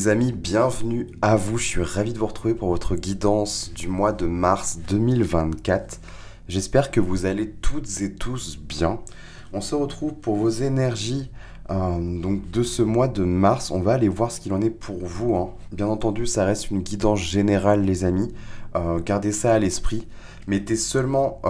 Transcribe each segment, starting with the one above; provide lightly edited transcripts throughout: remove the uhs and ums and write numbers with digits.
Les amis, bienvenue à vous. Je suis ravi de vous retrouver pour votre guidance du mois de mars 2024. J'espère que vous allez toutes et tous bien. On se retrouve pour vos énergies donc de ce mois de mars. On va aller voir ce qu'il en est pour vous, hein. Bien entendu, ça reste une guidance générale, les amis. Gardez ça à l'esprit. Gardez seulement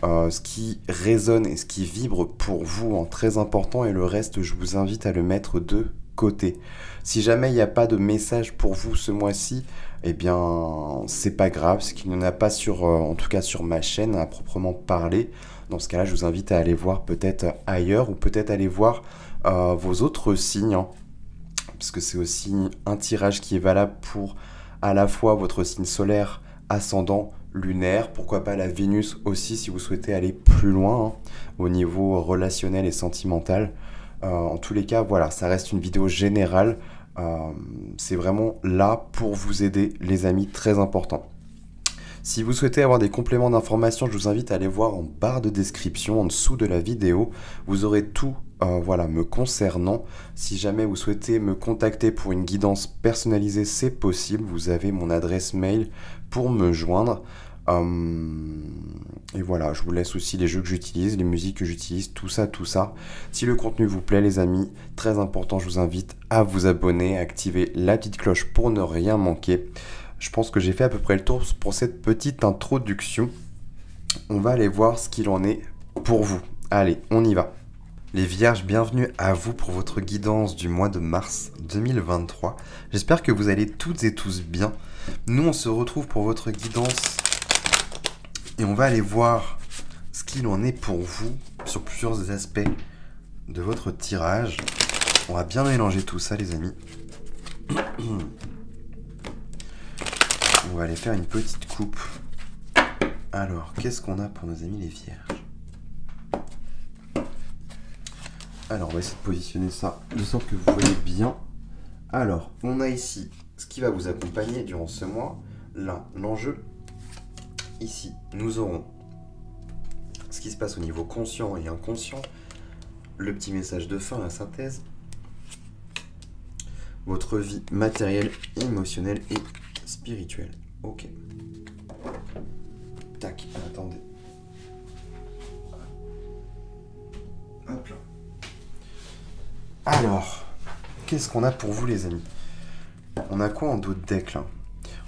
ce qui résonne et ce qui vibre pour vous, hein, très important, et le reste, je vous invite à le mettre de côté. Si jamais il n'y a pas de message pour vous ce mois-ci, eh bien, c'est pas grave, c'est qu'il n'y en a pas en tout cas sur ma chaîne à proprement parler. Dans ce cas-là, je vous invite à aller voir peut-être ailleurs ou peut-être aller voir vos autres signes, hein, parce que c'est aussi un tirage qui est valable pour à la fois votre signe solaire, ascendant, lunaire, pourquoi pas la Vénus aussi si vous souhaitez aller plus loin, hein, au niveau relationnel et sentimental. En tous les cas, voilà, ça reste une vidéo générale. C'est vraiment là pour vous aider, les amis, très important. Si vous souhaitez avoir des compléments d'information, je vous invite à aller voir en barre de description, en dessous de la vidéo. Vous aurez tout me concernant. Si jamais vous souhaitez me contacter pour une guidance personnalisée, c'est possible. Vous avez mon adresse mail pour me joindre. Et voilà, je vous laisse aussi les jeux que j'utilise, les musiques que j'utilise, tout ça. Si le contenu vous plaît, les amis, très important, je vous invite à vous abonner, à activer la petite cloche pour ne rien manquer. Je pense que j'ai fait à peu près le tour pour cette petite introduction. On va aller voir ce qu'il en est pour vous. Allez, on y va. Les vierges, bienvenue à vous pour votre guidance du mois de mars 2023. J'espère que vous allez toutes et tous bien. Nous, on se retrouve pour votre guidance et on va aller voir ce qu'il en est pour vous sur plusieurs aspects de votre tirage. On va bien mélanger tout ça, les amis. On va aller faire une petite coupe. Alors, qu'est-ce qu'on a pour nos amis les vierges? Alors, on va essayer de positionner ça de sorte que vous voyez bien. Alors, on a ici ce qui va vous accompagner durant ce mois. Là, l'enjeu. Ici, nous aurons ce qui se passe au niveau conscient et inconscient. Le petit message de fin, la synthèse. Votre vie matérielle, émotionnelle et spirituelle. Ok. Tac, attendez. Hop là. Alors, qu'est-ce qu'on a pour vous, les amis? On a quoi en dos de deck, là?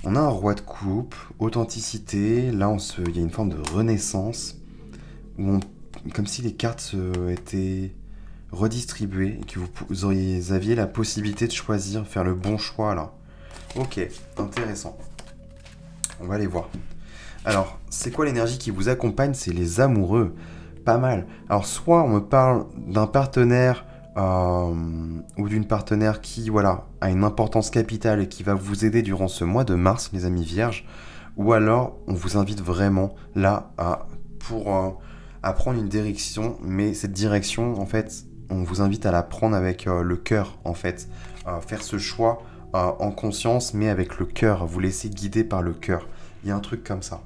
On a un roi de coupe, authenticité. Là, il y a une forme de renaissance, comme si les cartes étaient redistribuées et que vous aviez la possibilité de choisir, faire le bon choix, là. Ok, intéressant. On va aller voir. Alors, c'est quoi l'énergie qui vous accompagne? C'est les amoureux. Pas mal. Alors, soit on me parle d'un partenaire ou d'une partenaire qui, voilà, a une importance capitale et qui va vous aider durant ce mois de mars, les amis vierges. Ou alors, on vous invite vraiment là à prendre une direction. Mais cette direction, en fait, on vous invite à la prendre avec le cœur, en fait. Faire ce choix en conscience, mais avec le cœur. Vous laissez guider par le cœur. Il y a un truc comme ça.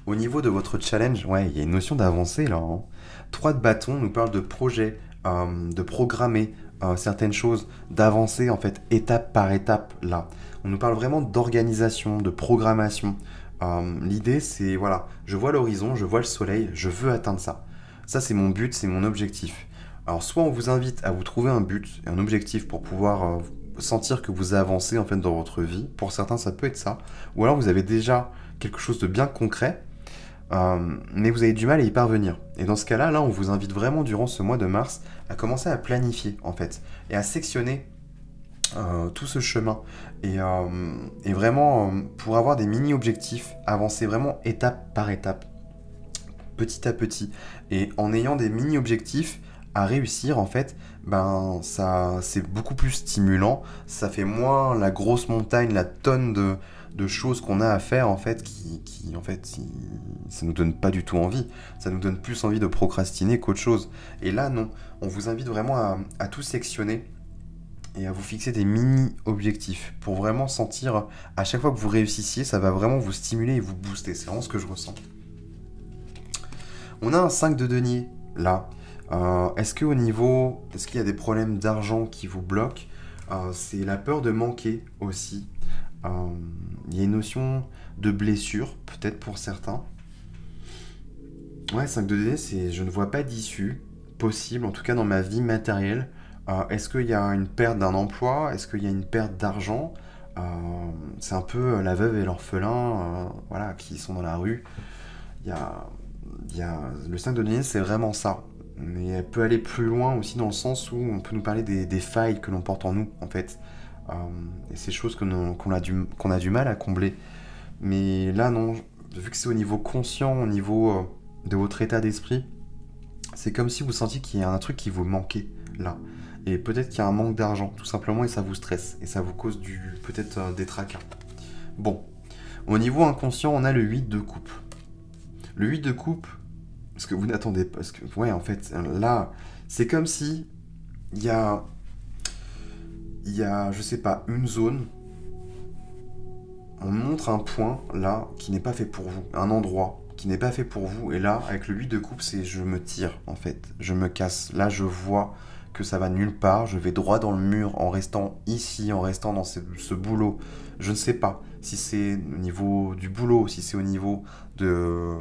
Au niveau de votre challenge, ouais, il y a une notion d'avancée là, hein. 3 de bâton nous parle de projet, de programmer certaines choses, d'avancer en fait étape par étape là. On nous parle vraiment d'organisation, de programmation. L'idée c'est, voilà, je vois l'horizon, je vois le soleil, je veux atteindre ça. Ça c'est mon but, c'est mon objectif. Alors soit on vous invite à vous trouver un but, un objectif pour pouvoir sentir que vous avancez en fait dans votre vie. Pour certains ça peut être ça. Ou alors vous avez déjà quelque chose de bien concret, mais vous avez du mal à y parvenir. Et dans ce cas-là, là, on vous invite vraiment durant ce mois de mars à commencer à planifier en fait et à sectionner tout ce chemin et vraiment pour avoir des mini-objectifs, avancer vraiment étape par étape, petit à petit, et en ayant des mini-objectifs à réussir en fait, ben ça c'est beaucoup plus stimulant, ça fait moins la grosse montagne, la tonne de choses qu'on a à faire en fait qui en fait ça nous donne pas du tout envie, ça nous donne plus envie de procrastiner qu'autre chose. Et là non, on vous invite vraiment à tout sectionner et à vous fixer des mini-objectifs pour vraiment sentir à chaque fois que vous réussissiez, ça va vraiment vous stimuler et vous booster, c'est vraiment ce que je ressens. On a un 5 de denier là. Est-ce qu'il y a des problèmes d'argent qui vous bloquent? C'est la peur de manquer aussi. Euh, il y a une notion de blessure, peut-être pour certains. Ouais, 5 de dés, c'est je ne vois pas d'issue possible, en tout cas dans ma vie matérielle. Est-ce qu'il y a une perte d'un emploi? Est-ce qu'il y a une perte d'argent? Euh, c'est un peu la veuve et l'orphelin, voilà, qui sont dans la rue. Il y a, le 5 de denier, c'est vraiment ça. Mais elle peut aller plus loin aussi dans le sens où on peut nous parler des failles que l'on porte en nous, en fait. Euh, et ces choses qu'on a du mal à combler. Mais là, non, vu que c'est au niveau conscient, au niveau de votre état d'esprit, c'est comme si vous sentiez qu'il y a un truc qui vous manquait là. Et peut-être qu'il y a un manque d'argent, tout simplement, et ça vous stresse. Et ça vous cause peut-être des tracas. Bon, au niveau inconscient, on a le 8 de coupe. Le 8 de coupe, parce que vous n'attendez pas, parce que, ouais, en fait, là, c'est comme si je sais pas, une zone, on montre un point, là, qui n'est pas fait pour vous, un endroit qui n'est pas fait pour vous, et là, avec le 8 de coupe, c'est je me tire, en fait, je me casse. Là, je vois que ça va nulle part, je vais droit dans le mur en restant ici, en restant dans ce boulot. Je ne sais pas si c'est au niveau du boulot, si c'est au niveau de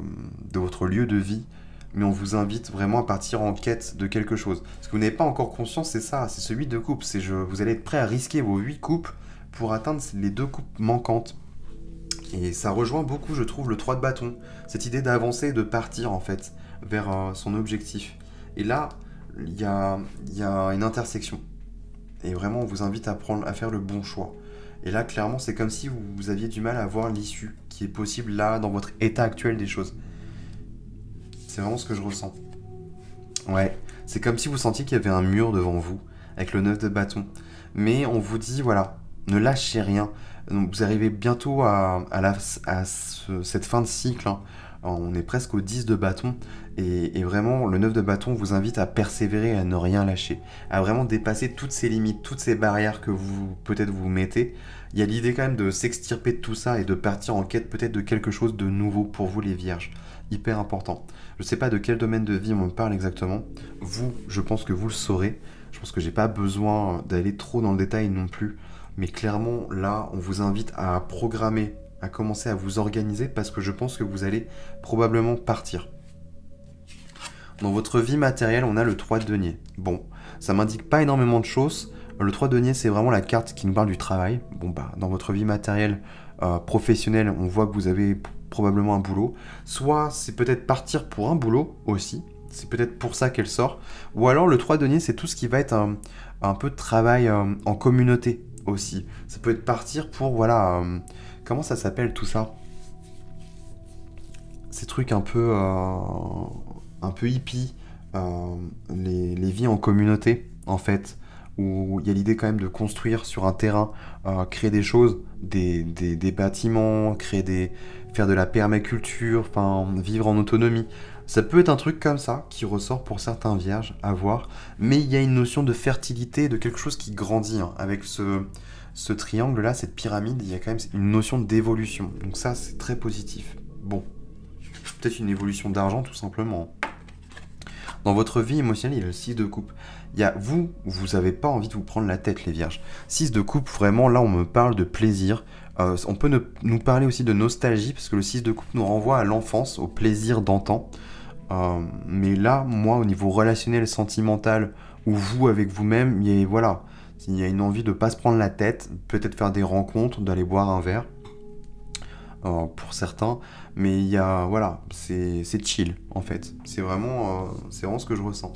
votre lieu de vie, mais on vous invite vraiment à partir en quête de quelque chose. Ce que vous n'avez pas encore conscience, c'est ça, c'est ce 8 de coupe. Vous allez être prêt à risquer vos 8 coupes pour atteindre les 2 coupes manquantes. Et ça rejoint beaucoup, je trouve, le 3 de bâton. Cette idée d'avancer et de partir, en fait, vers son objectif. Et là, il y a une intersection. Et vraiment, on vous invite à faire le bon choix. Et là, clairement, c'est comme si vous aviez du mal à voir l'issue qui est possible là, dans votre état actuel des choses. C'est vraiment ce que je ressens. Ouais, c'est comme si vous sentiez qu'il y avait un mur devant vous, avec le 9 de bâton. Mais on vous dit, voilà, ne lâchez rien. Donc, vous arrivez bientôt cette fin de cycle, hein. On est presque au 10 de bâton. Et vraiment, le 9 de bâton vous invite à persévérer, à ne rien lâcher. À vraiment dépasser toutes ces limites, toutes ces barrières que peut-être vous mettez. Il y a l'idée quand même de s'extirper de tout ça et de partir en quête peut-être de quelque chose de nouveau pour vous les vierges. Hyper important. Je ne sais pas de quel domaine de vie on me parle exactement. Vous, je pense que vous le saurez. Je pense que j'ai pas besoin d'aller trop dans le détail non plus. Mais clairement, là, on vous invite à programmer, à commencer à vous organiser parce que je pense que vous allez probablement partir. Dans votre vie matérielle, on a le 3 de denier. Bon, ça m'indique pas énormément de choses. Le 3 de denier, c'est vraiment la carte qui nous parle du travail. Bon, bah, dans votre vie matérielle, professionnelle, on voit que vous avez probablement un boulot. Soit c'est peut-être partir pour un boulot aussi. C'est peut-être pour ça qu'elle sort. Ou alors le 3 de denier, c'est tout ce qui va être un peu de travail en communauté aussi. Ça peut être partir pour, voilà, comment ça s'appelle tout ça? Ces trucs un peu hippie, les vies en communauté, en fait, où il y a l'idée quand même de construire sur un terrain, créer des choses, des bâtiments, faire de la permaculture, enfin, vivre en autonomie. Ça peut être un truc comme ça qui ressort pour certains vierges à voir, mais il y a une notion de fertilité, de quelque chose qui grandit, hein. Avec ce triangle-là, cette pyramide, il y a quand même une notion d'évolution. Donc ça, c'est très positif. Bon, peut-être une évolution d'argent tout simplement. Dans votre vie émotionnelle, il y a le 6 de coupe. Vous n'avez pas envie de vous prendre la tête, les vierges. 6 de coupe, vraiment, là, on me parle de plaisir. On peut nous parler aussi de nostalgie, parce que le 6 de coupe nous renvoie à l'enfance, au plaisir d'antan. Mais là, moi, au niveau relationnel, sentimental, ou vous avec vous-même, il y a une envie de ne pas se prendre la tête, peut-être faire des rencontres, d'aller boire un verre. Pour certains, mais c'est chill en fait. C'est vraiment ce que je ressens.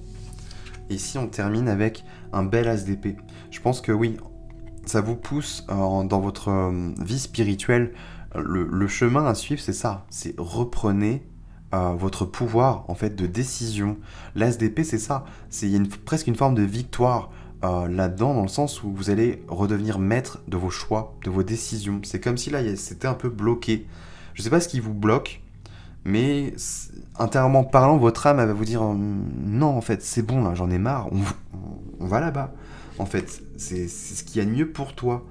Et ici, on termine avec un bel as d'épée. Je pense que oui, ça vous pousse dans votre vie spirituelle. Le chemin à suivre, c'est ça. C'est reprenez votre pouvoir en fait de décision. L'as d'épée, c'est ça. Il y a presque une forme de victoire là-dedans, dans le sens où vous allez redevenir maître de vos choix, de vos décisions. C'est comme si là, c'était un peu bloqué. Je sais pas ce qui vous bloque, mais intérieurement parlant, votre âme elle va vous dire non, en fait, c'est bon, là, j'en ai marre, on va là-bas. En fait, c'est ce qu'il y a de mieux pour toi.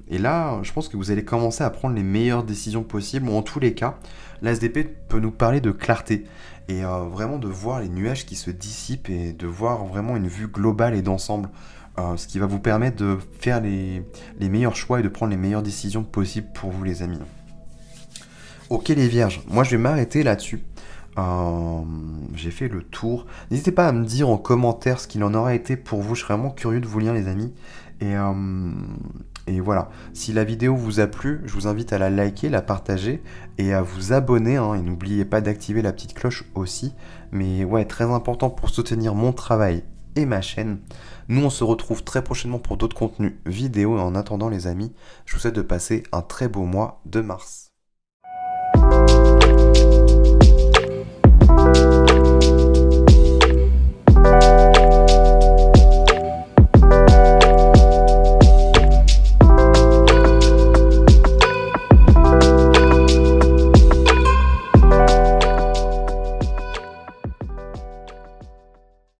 Et là, je pense que vous allez commencer à prendre les meilleures décisions possibles, ou en tous les cas, l'ASDP peut nous parler de clarté, et vraiment de voir les nuages qui se dissipent, et de voir vraiment une vue globale et d'ensemble, ce qui va vous permettre de faire les meilleurs choix et de prendre les meilleures décisions possibles pour vous les amis. Ok les vierges, moi je vais m'arrêter là-dessus. J'ai fait le tour. N'hésitez pas à me dire en commentaire ce qu'il en aura été pour vous. Je serais vraiment curieux de vous lire les amis. Et voilà. Si la vidéo vous a plu, je vous invite à la liker, la partager et à vous abonner. Hein, et n'oubliez pas d'activer la petite cloche aussi. Mais ouais, très important pour soutenir mon travail et ma chaîne. Nous on se retrouve très prochainement pour d'autres contenus vidéo. Et en attendant les amis, je vous souhaite de passer un très beau mois de mars.